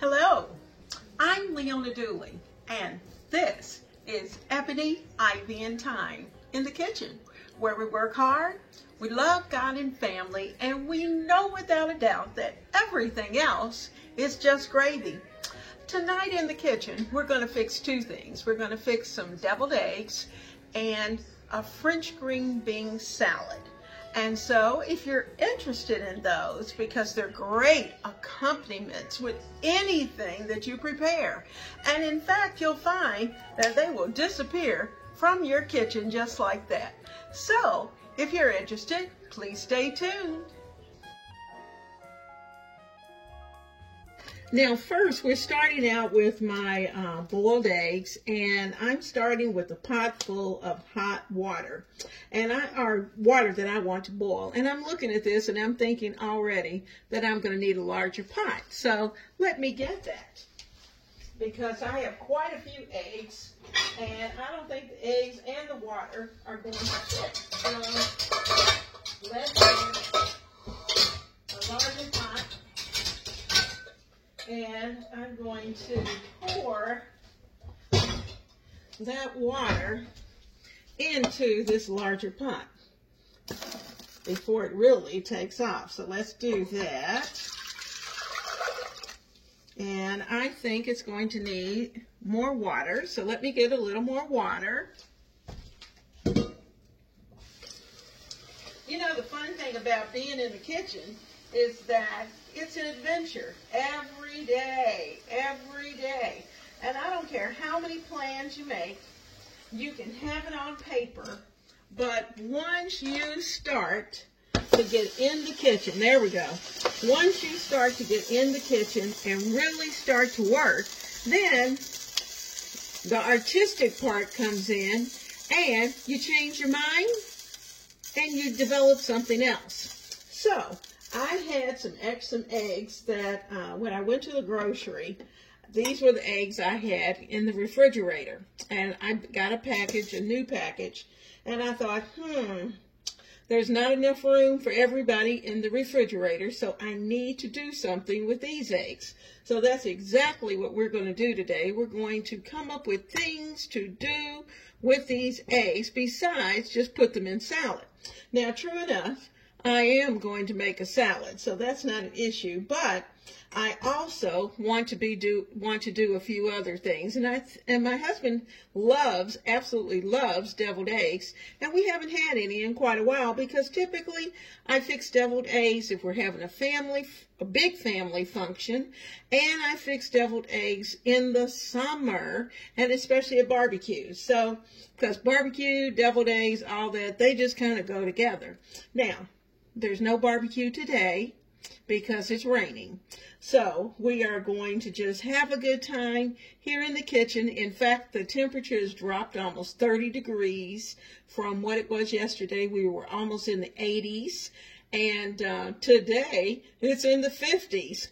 Hello, I'm Leona Dooley, and this is Ebony, Ivy, and Thyme in the kitchen, where we work hard, we love God and family, and we know without a doubt that everything else is just gravy. Tonight in the kitchen, we're going to fix two things. We're going to fix some deviled eggs and a French green bean salad. And so if you're interested in those, because they're great accompaniments with anything that you prepare, and in fact you'll find that they will disappear from your kitchen just like that. So if you're interested, please stay tuned. Now first, we're starting out with my boiled eggs, and I'm starting with a pot full of hot water, or water that I want to boil. And I'm looking at this and I'm thinking already that I'm going to need a larger pot. So let me get that, because I have quite a few eggs, and I don't think the eggs and the water are going to fit. So let's get a larger pot. And I'm going to pour that water into this larger pot before it really takes off. So let's do that. And I think it's going to need more water. So let me get a little more water. You know, the fun thing about being in the kitchen is that it's an adventure every day. And I don't care how many plans you make, you can have it on paper, but once you start to get in the kitchen, there we go. Once you start to get in the kitchen and really start to work, then the artistic part comes in, and you change your mind and you develop something else. So I had some eggs that when I went to the grocery, these were the eggs I had in the refrigerator. And I got a new package, and I thought, there's not enough room for everybody in the refrigerator, so I need to do something with these eggs. So that's exactly what we're going to do today. We're going to come up with things to do with these eggs besides just put them in salad. Now, true enough, I am going to make a salad, so that's not an issue, but I also want to do a few other things. And my husband absolutely loves deviled eggs, and we haven't had any in quite a while, because typically I fix deviled eggs if we're having a big family function, and I fix deviled eggs in the summer, and especially at barbecues. So, because barbecue, deviled eggs, all that, they just kind of go together. Now, there's no barbecue today because it's raining. So we are going to just have a good time here in the kitchen. In fact, the temperature has dropped almost 30 degrees from what it was yesterday. We were almost in the 80s. And today it's in the 50s.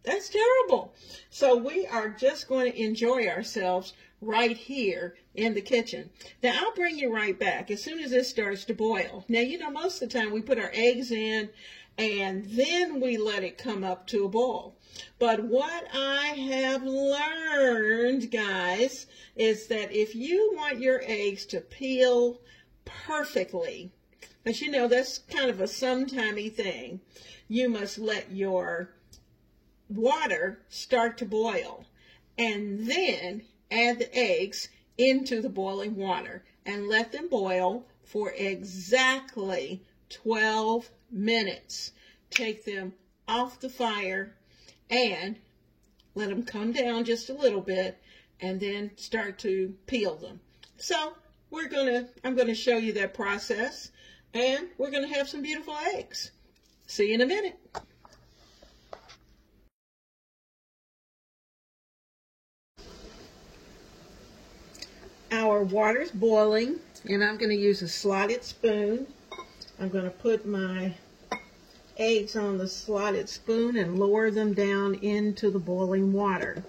That's terrible. So we are just going to enjoy ourselves right here in the kitchen. Now, I'll bring you right back as soon as this starts to boil. Now, you know, most of the time we put our eggs in and then we let it come up to a boil. But what I have learned, guys, is that if you want your eggs to peel perfectly, because you know that's kind of a sometimey thing, you must let your water start to boil and then add the eggs into the boiling water and let them boil for exactly 12 minutes. Take them off the fire and let them come down just a little bit, and then start to peel them. So I'm going to show you that process, and we're going to have some beautiful eggs. See you in a minute. Our water's boiling, and I'm going to use a slotted spoon. I'm going to put my eggs on the slotted spoon and lower them down into the boiling water.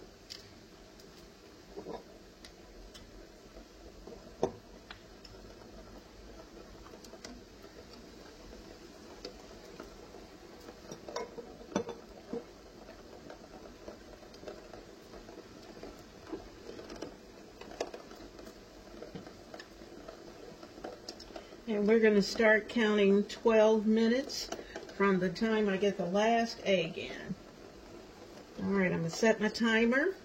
And we're going to start counting 12 minutes from the time I get the last egg in. All right, I'm going to set my timer.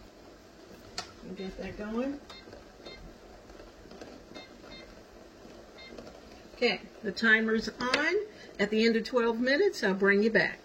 Get that going. Okay, the timer's on. At the end of 12 minutes, I'll bring you back.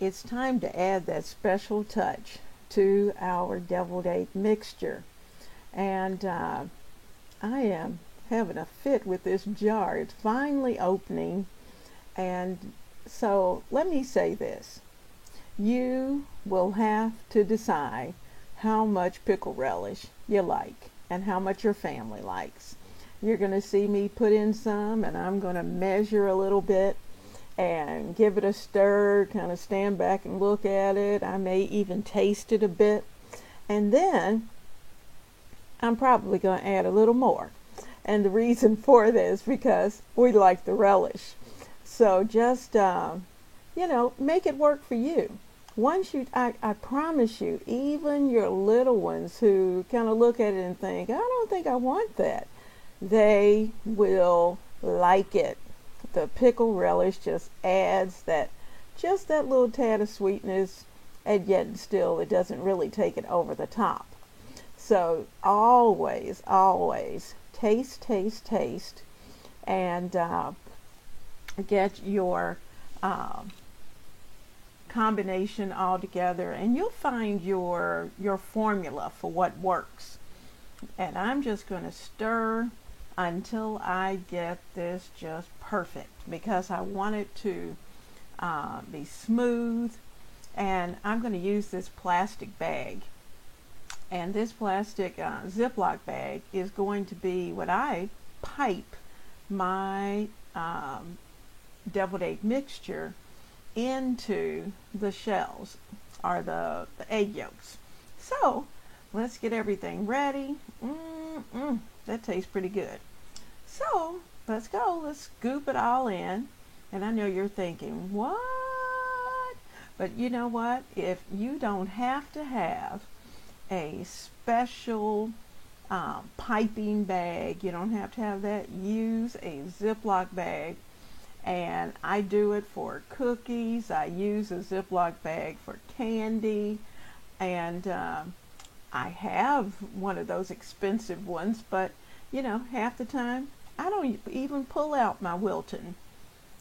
it's time to add that special touch to our deviled egg mixture. And I am having a fit with this jar. It's finally opening. And so let me say this. You will have to decide how much pickle relish you like and how much your family likes. You're going to see me put in some, and I'm going to measure a little bit and give it a stir, kind of stand back and look at it. I may even taste it a bit. And then I'm probably going to add a little more. And the reason for this, because we like the relish. So just, make it work for you. Once I promise you, even your little ones who kind of look at it and think, I don't think I want that, they will like it. The pickle relish just adds just that little tad of sweetness, and yet still it doesn't really take it over the top. So always, always taste, and get your combination all together, and you'll find your formula for what works. And I'm just going to stir until I get this just perfect, because I want it to be smooth. And I'm going to use this plastic bag, and this plastic Ziploc bag is going to be what I pipe my deviled egg mixture into the shells, or the egg yolks. So let's get everything ready. That tastes pretty good. So let's go. Let's scoop it all in. And I know you're thinking, what? But you know what? If you don't have to have a special piping bag, you don't have to have that, use a Ziploc bag. And I do it for cookies. I use a Ziploc bag for candy. And I have one of those expensive ones, but half the time I don't even pull out my Wilton.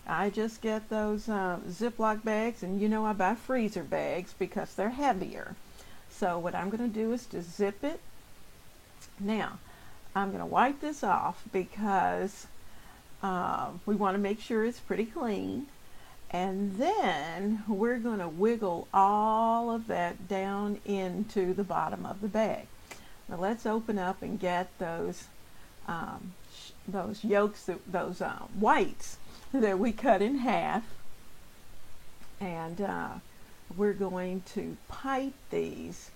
I just get those Ziploc bags, and I buy freezer bags because they're heavier. So what I'm going to do is to zip it. Now I'm going to wipe this off because we want to make sure it's pretty clean. And then we're going to wiggle all of that down into the bottom of the bag. Now let's open up and get those yolks, those whites that we cut in half. And we're going to pipe these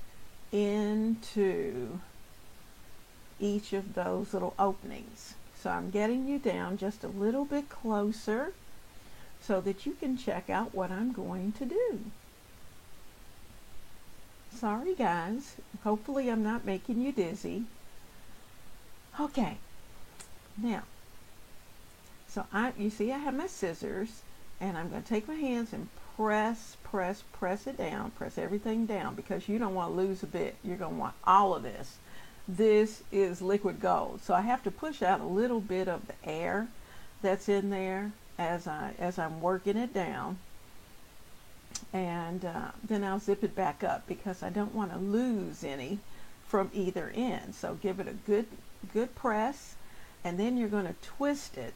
into each of those little openings. So I'm getting you down just a little bit closer so that you can check out what I'm going to do. Sorry guys, hopefully I'm not making you dizzy. Okay, now, so you see I have my scissors, and I'm going to take my hands and press it down, press everything down, because you don't want to lose a bit. You're going to want all of this. This is liquid gold, so I have to push out a little bit of the air that's in there as I'm working it down, and then I'll zip it back up because I don't want to lose any from either end. So give it a good press, and then you're going to twist it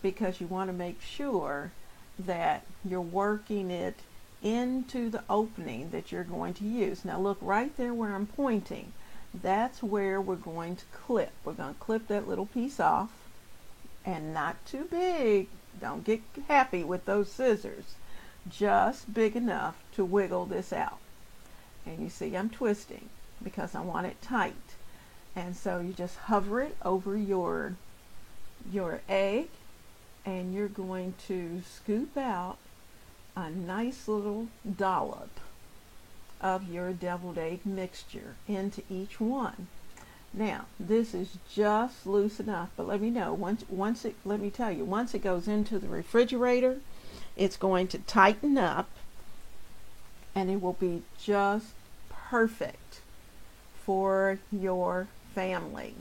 because you want to make sure that you're working it into the opening that you're going to use. Now look right there where I'm pointing. That's where we're going to clip. We're going to clip that little piece off, and not too big. Don't get happy with those scissors. Just big enough to wiggle this out. And you see I'm twisting because I want it tight. And so you just hover it over your egg, and you're going to scoop out a nice little dollop of your deviled egg mixture into each one. Now this is just loose enough, but let me know let me tell you, once it goes into the refrigerator, it's going to tighten up, and it will be just perfect for your family.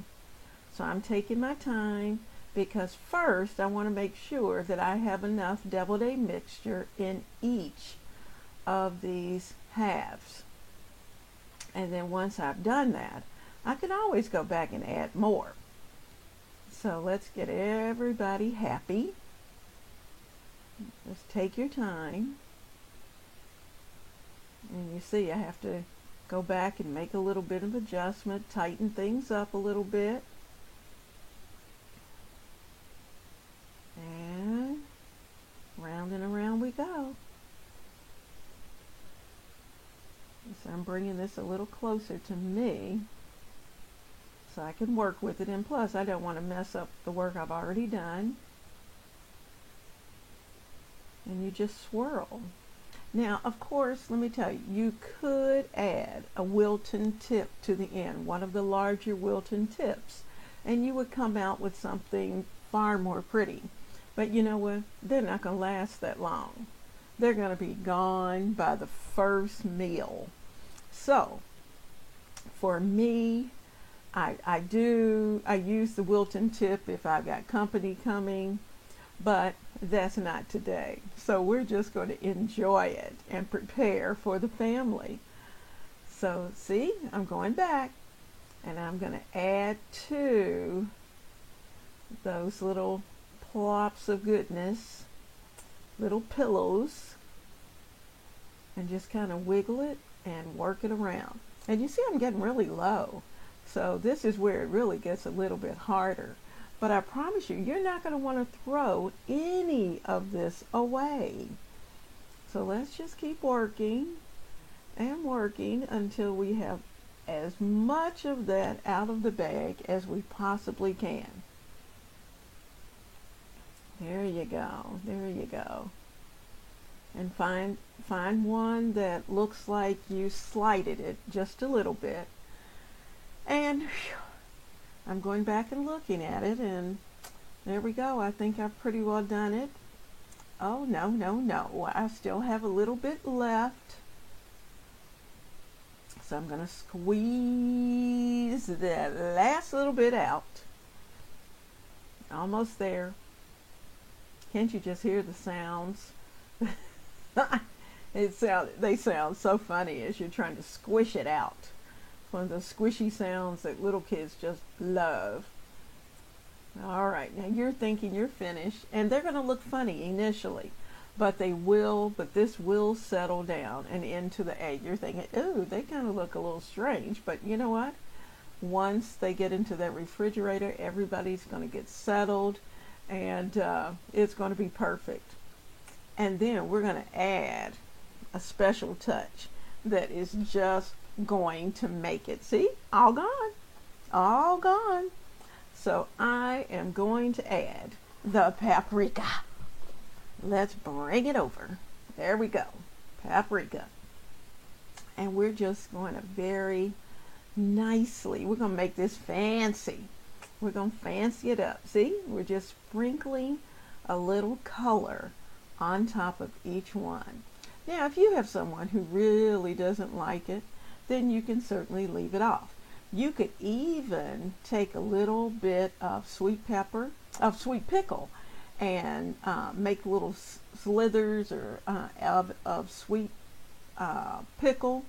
So I'm taking my time because first I want to make sure that I have enough deviled egg mixture in each of these halves. And then once I've done that, I can always go back and add more. So let's get everybody happy. Just take your time. And you see I have to go back and make a little bit of adjustment, tighten things up a little bit. And round and around we go. So I'm bringing this a little closer to me so I can work with it, and plus I don't want to mess up the work I've already done. And you just swirl. Now, of course, let me tell you, you could add a Wilton tip to the end, one of the larger Wilton tips, and you would come out with something far more pretty. But you know what? They're not going to last that long. They're going to be gone by the first meal. So, for me, I use the Wilton tip if I've got company coming, but that's not today. So we're just going to enjoy it and prepare for the family. So see, I'm going back and I'm going to add to those little plops of goodness, little pillows, and just kind of wiggle it and work it around. And you see I'm getting really low. So this is where it really gets a little bit harder. But I promise you, you're not going to want to throw any of this away. So let's just keep working and working until we have as much of that out of the bag as we possibly can. There you go. There you go. And find one that looks like you slighted it just a little bit. And whew, I'm going back and looking at it, and there we go. I think I've pretty well done it. Oh, no, no, no. I still have a little bit left. So I'm going to squeeze that last little bit out. Almost there. Can't you just hear the sounds? They sound so funny as you're trying to squish it out. One of those squishy sounds that little kids just love. All right, now you're thinking you're finished, and they're going to look funny initially, but this will settle down and into the egg. You're thinking, ooh, they kind of look a little strange, but you know what? Once they get into that refrigerator, everybody's going to get settled, and it's going to be perfect. And then we're going to add a special touch that is just going to make it. See, all gone, all gone. So I am going to add the paprika. Let's bring it over. There we go, paprika. And we're just going to very nicely, we're going to make this fancy. We're going to fancy it up. See, we're just sprinkling a little color on top of each one. Now, if you have someone who really doesn't like it, then you can certainly leave it off. You could even take a little bit of sweet pickle, and make little slithers or of sweet pickle,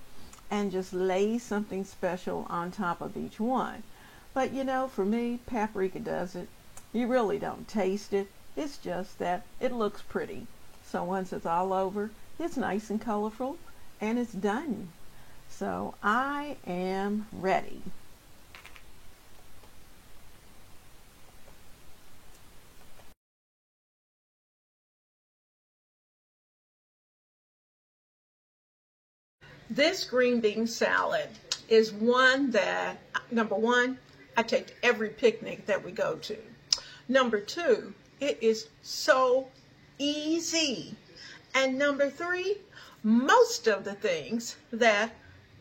and just lay something special on top of each one. But you know, for me, paprika does it. You really don't taste it. It's just that it looks pretty. So once it's all over, it's nice and colorful, and it's done. So I am ready. This green bean salad is one that, number one, I take to every picnic that we go to. Number two, it is so easy. And number three, most of the things that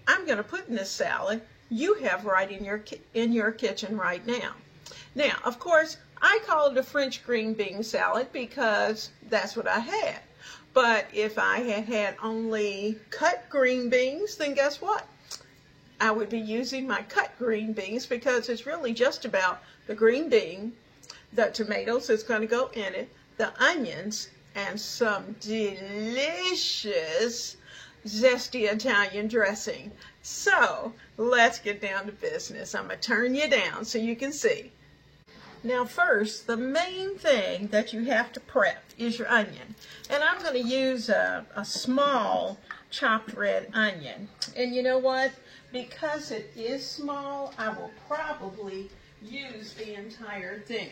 I'm going to put in this salad, you have right in your kitchen right now. Now, of course, I call it a French green bean salad because that's what I had. But if I had only cut green beans, then guess what? I would be using my cut green beans because it's really just about the green bean, the tomatoes that's going to go in it, the onions, and some delicious zesty Italian dressing. So let's get down to business. I'm going to turn you down so you can see. Now first, the main thing that you have to prep is your onion. And I'm going to use a small chopped red onion. And you know what? Because it is small, I will probably use the entire thing.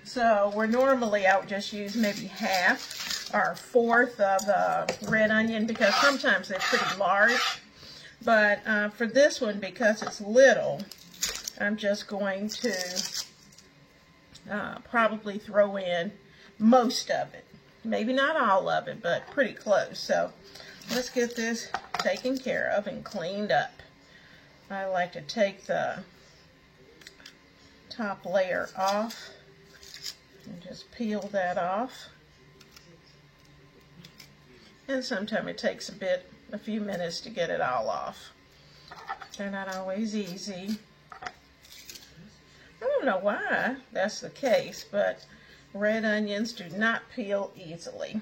So where normally I would just use maybe half or a fourth of a red onion, because sometimes they're pretty large. But for this one, because it's little, I'm just going to probably throw in most of it. Maybe not all of it, but pretty close. So let's get this taken care of and cleaned up. I like to take the top layer off and just peel that off. And sometimes it takes a few minutes to get it all off. They're not always easy. I don't know why that's the case, but red onions do not peel easily.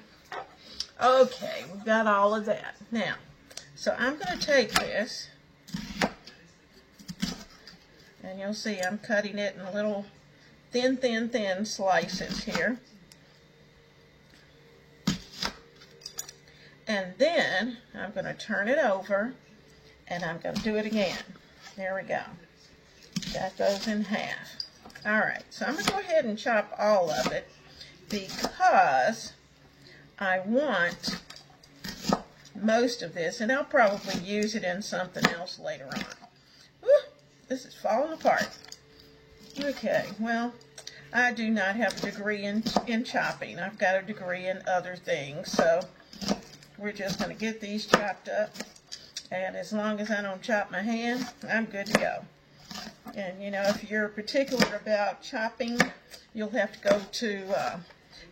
Okay, we've got all of that. Now, so I'm going to take this, and you'll see I'm cutting it in little thin slices here. And then I'm going to turn it over, and I'm going to do it again. There we go. That goes in half. All right, so I'm going to go ahead and chop all of it because I want most of this, and I'll probably use it in something else later on. Woo, this is falling apart. Okay, well, I do not have a degree in chopping. I've got a degree in other things, so we're just going to get these chopped up, and as long as I don't chop my hand, I'm good to go. And you know, if you're particular about chopping, you'll have to go to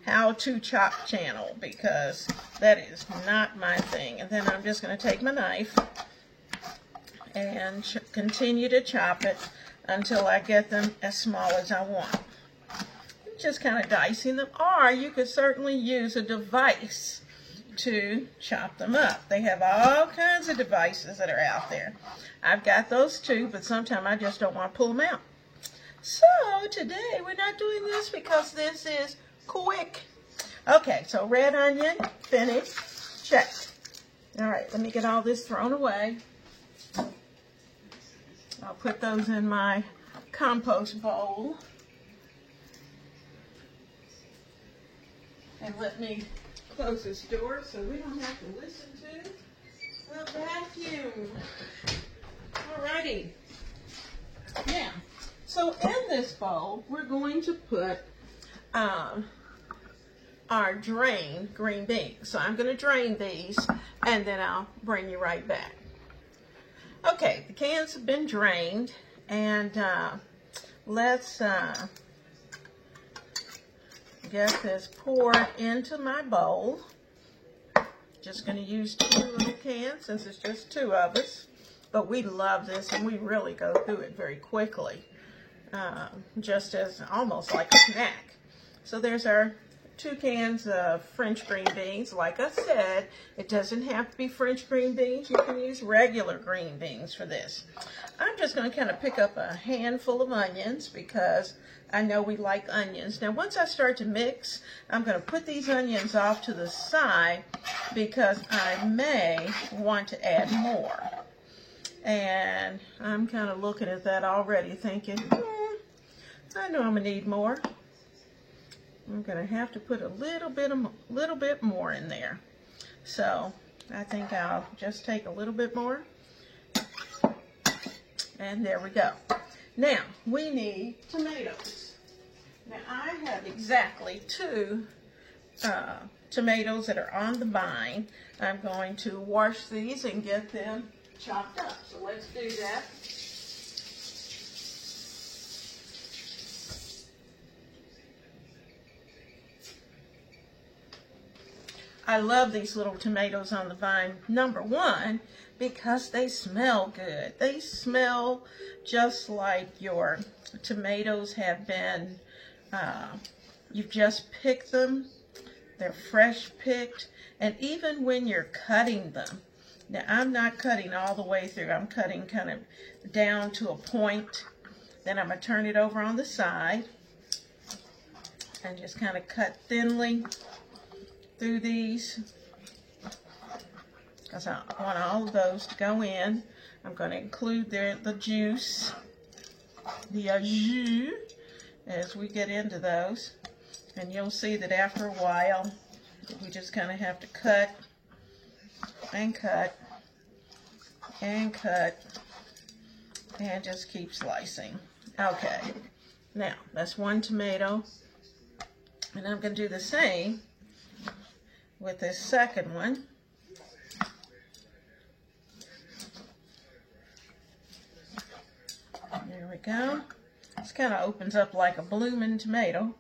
How to Chop channel, because that is not my thing. And then I'm just going to take my knife and continue to chop it until I get them as small as I want. Just kind of dicing them, or you could certainly use a device to chop them up. They have all kinds of devices that are out there. I've got those too, but sometimes I just don't want to pull them out. So today we're not doing this because this is quick. Okay, so red onion, finished, check. All right, let me get all this thrown away. I'll put those in my compost bowl. And let me close this door so we don't have to listen to the vacuum. Alrighty. Now, so in this bowl, we're going to put our drained green beans. So I'm going to drain these, and then I'll bring you right back. Okay, the cans have been drained, and let's get this poured into my bowl. Just going to use 2 little cans since it's just 2 of us. But we love this, and we really go through it very quickly, just as almost like a snack. So there's our 2 cans of French green beans. Like I said, it doesn't have to be French green beans. You can use regular green beans for this. I'm just going to kind of pick up a handful of onions because I know we like onions. Now, once I start to mix, I'm going to put these onions off to the side because I may want to add more. And I'm kind of looking at that already thinking, I know I'm going to need more. I'm going to have to put a little bit more in there. So I think I'll just take a little bit more. And there we go. Now, we need tomatoes. Now, I have exactly 2 tomatoes that are on the vine. I'm going to wash these and get them chopped up. So let's do that. I love these little tomatoes on the vine, number 1, because they smell good. They smell just like your tomatoes have been, you've just picked them. They're fresh picked. And even when you're cutting them, Now, I'm not cutting all the way through. I'm cutting kind of down to a point. Then I'm going to turn it over on the side and just kind of cut thinly through these, because I want all of those to go in. I'm going to include the juice, the jus, as we get into those. And you'll see that after a while, we just kind of have to cut and cut and cut and just keep slicing. Okay, now that's one tomato, and I'm going to do the same with this second one. There we go. This kind of opens up like a blooming tomato.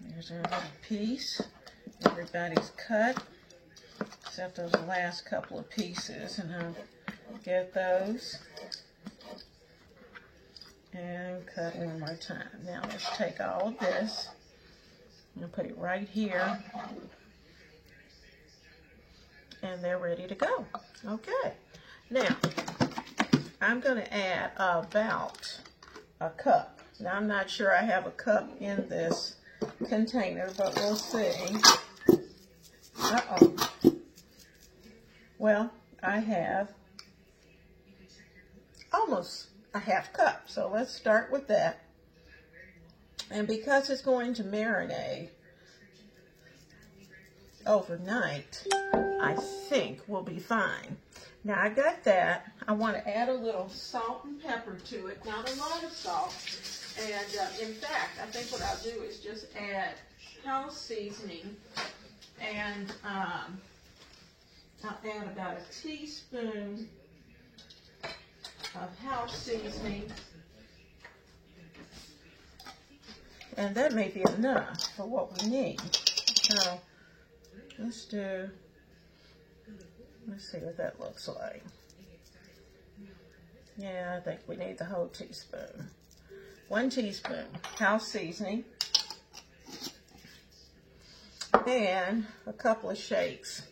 There's our little piece. Everybody's cut, except those last couple of pieces, and I'll get those and cut one more time. Now let's take all of this and put it right here, and they're ready to go. Okay, now I'm going to add about a cup. Now I'm not sure I have a cup in this container, but we'll see. Uh-oh. Well, I have almost a half cup, so let's start with that. And because it's going to marinate overnight, I think we'll be fine. Now I got that. I want to add a little salt and pepper to it, not a lot of salt. And in fact, I think what I'll do is just add house seasoning, and I'll add about a teaspoon of house seasoning, and that may be enough for what we need. So let's see what that looks like. Yeah, I think we need the whole teaspoon. 1 teaspoon house seasoning, and a couple of shakes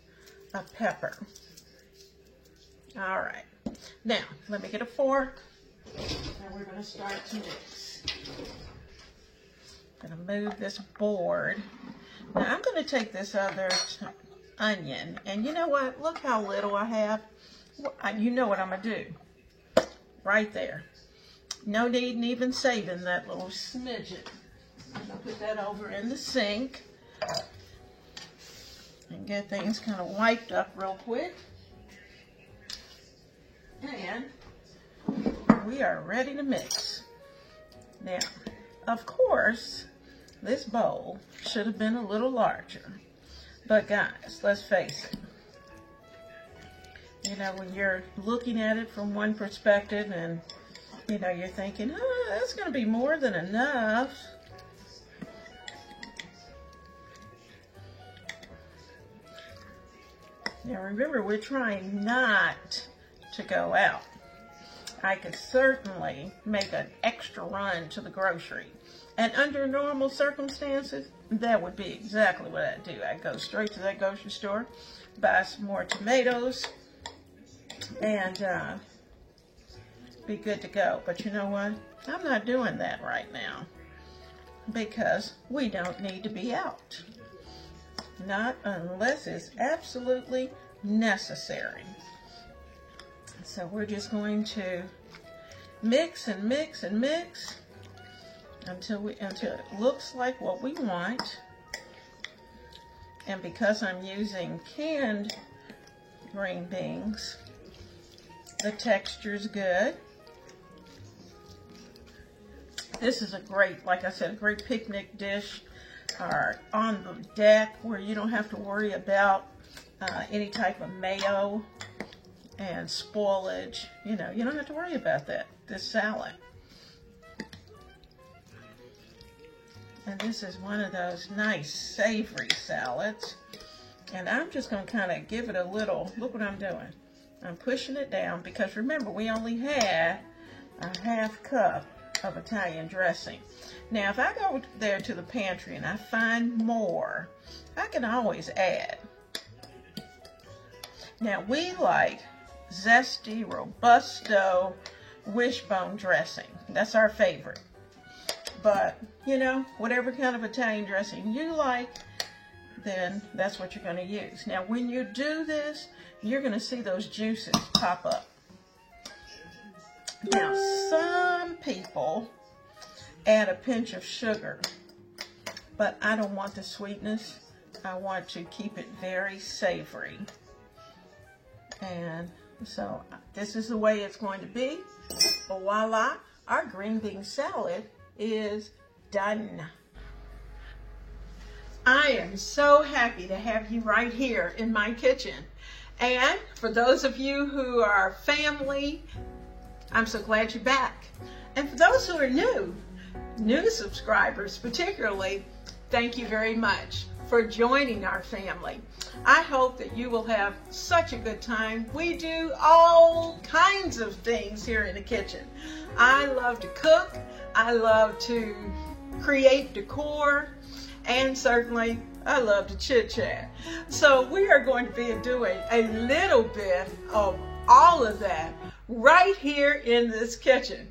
of pepper. All right, now let me get a fork, and we're going to start to mix. I'm going to move this board. Now I'm going to take this other onion, and you know what? Look how little I have. You know what I'm going to do. Right there. No need in even saving that little smidgen. I'm going to put that over in the sink and get things kind of wiped up real quick. And we are ready to mix. Now, of course, this bowl should have been a little larger. But guys, let's face it. You know, when you're looking at it from one perspective and you know, you're thinking, oh, that's going to be more than enough. Now remember, we're trying not to go out. I could certainly make an extra run to the grocery. And under normal circumstances, that would be exactly what I'd do. I'd go straight to that grocery store, buy some more tomatoes, and be good to go. But you know what? I'm not doing that right now because we don't need to be out. Not unless it's absolutely necessary. So we're just going to mix and mix and mix until it looks like what we want. And because I'm using canned green beans, the texture's good. This is a great, like I said, a great picnic dish, or on the deck where you don't have to worry about any type of mayo and spoilage. You know, you don't have to worry about that, this salad. And this is one of those nice savory salads. And I'm just going to kind of give it a little, look what I'm doing. I'm pushing it down because remember, we only had a half cup of Italian dressing. Now, if I go there to the pantry and I find more, I can always add. Now, we like zesty, robusto, wishbone dressing. That's our favorite. But, you know, whatever kind of Italian dressing you like, then that's what you're going to use. Now, when you do this, you're going to see those juices pop up. Now, some people add a pinch of sugar, but I don't want the sweetness. I want to keep it very savory. And so this is the way it's going to be. Voila, our green bean salad is done. I am so happy to have you right here in my kitchen. And for those of you who are family, I'm so glad you're back. And for those who are new subscribers particularly, thank you very much for joining our family. I hope that you will have such a good time. We do all kinds of things here in the kitchen. I love to cook. I love to create decor. And certainly, I love to chit-chat. So we are going to be doing a little bit of all of that right here in this kitchen.